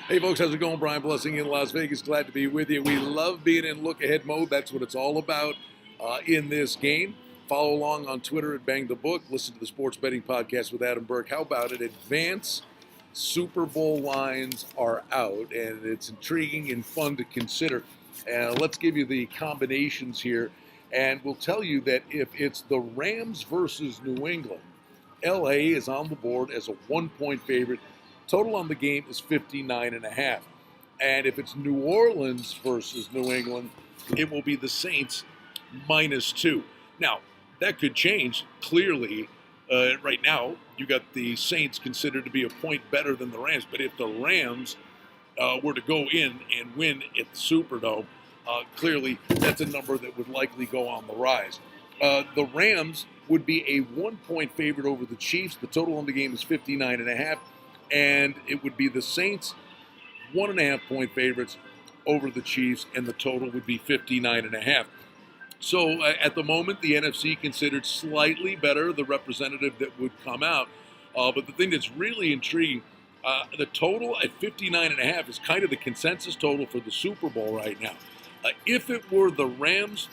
Hey folks, how's it going? Brian Blessing in Las Vegas. Glad to be with you. We love being in look-ahead mode. That's what it's all about in this game. Follow along on Twitter at BangTheBook. Listen to the Sports Betting Podcast with Adam Burke. How about it? Advanced Super Bowl lines are out, and it's intriguing and fun to consider. Let's give you the combinations here, and we'll tell you that if it's the Rams versus New England, LA is on the board as a 1-point favorite. Total on the game is 59.5. And if it's New Orleans versus New England, it will be the Saints -2. Now, that could change. Clearly, right now, you got the Saints considered to be a point better than the Rams. But if the Rams were to go in and win at the Superdome, clearly that's a number that would likely go on the rise. The Rams would be a 1-point favorite over the Chiefs. The total on the game is 59.5. And it would be the Saints 1.5-point favorites over the Chiefs, and the total would be 59.5. So at the moment, the NFC considered slightly better, the representative that would come out. But the thing that's really intriguing, the total at 59.5 is kind of the consensus total for the Super Bowl right now. If it were the Rams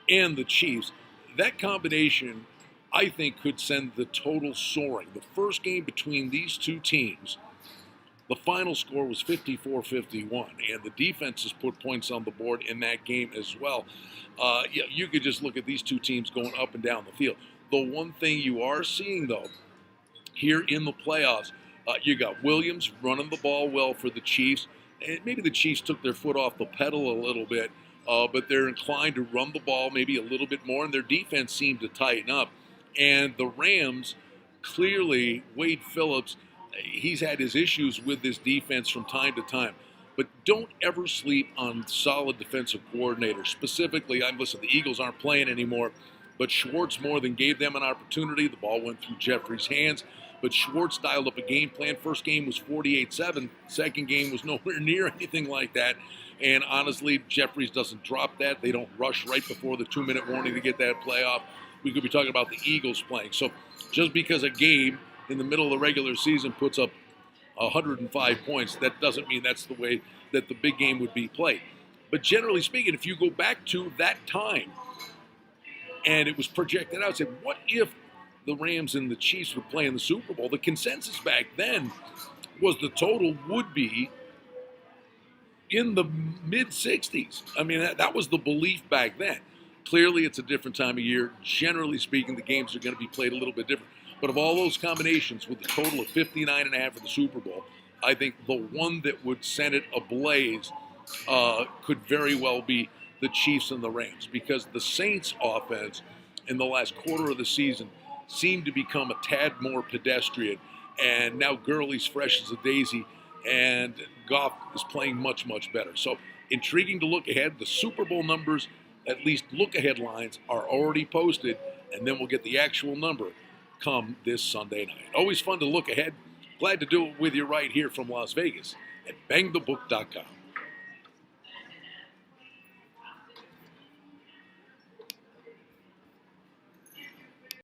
and the Chiefs, that combination, I think, could send the total soaring. The first game between these two teams, the final score was 54-51, and the defenses put points on the board in that game as well. You could just look at these two teams going up and down the field. The one thing you are seeing, though, here in the playoffs, you got Williams running the ball well for the Chiefs. And maybe the Chiefs took their foot off the pedal a little bit, but they're inclined to run the ball maybe a little bit more, and their defense seemed to tighten up. And the Rams, clearly, Wade Phillips, he's had his issues with this defense from time to time. But don't ever sleep on solid defensive coordinators. Specifically, listen, the Eagles aren't playing anymore, but Schwartz more than gave them an opportunity. The ball went through Jeffrey's hands, but Schwartz dialed up a game plan. First game was 48-7. Second game was nowhere near anything like that. And honestly, Jeffries doesn't drop that. They don't rush right before the 2-minute warning to get that play off. We could be talking about the Eagles playing. So just because a game in the middle of the regular season puts up 105 points, that doesn't mean that's the way that the big game would be played. But generally speaking, if you go back to that time and it was projected out, say, what if the Rams and the Chiefs would play in the Super Bowl? The consensus back then was the total would be in the mid-60s. I mean, that was the belief back then. Clearly, it's a different time of year. Generally speaking, the games are going to be played a little bit different. But of all those combinations, with the total of 59.5 for the Super Bowl, I think the one that would send it ablaze could very well be the Chiefs and the Rams, because the Saints' offense in the last quarter of the season seemed to become a tad more pedestrian. And now Gurley's fresh as a daisy, and Goff is playing much, much better. So intriguing to look ahead. The Super Bowl numbers, at least look-ahead lines, are already posted, and then we'll get the actual number come this Sunday night. Always fun to look ahead. Glad to do it with you right here from Las Vegas at BangTheBook.com.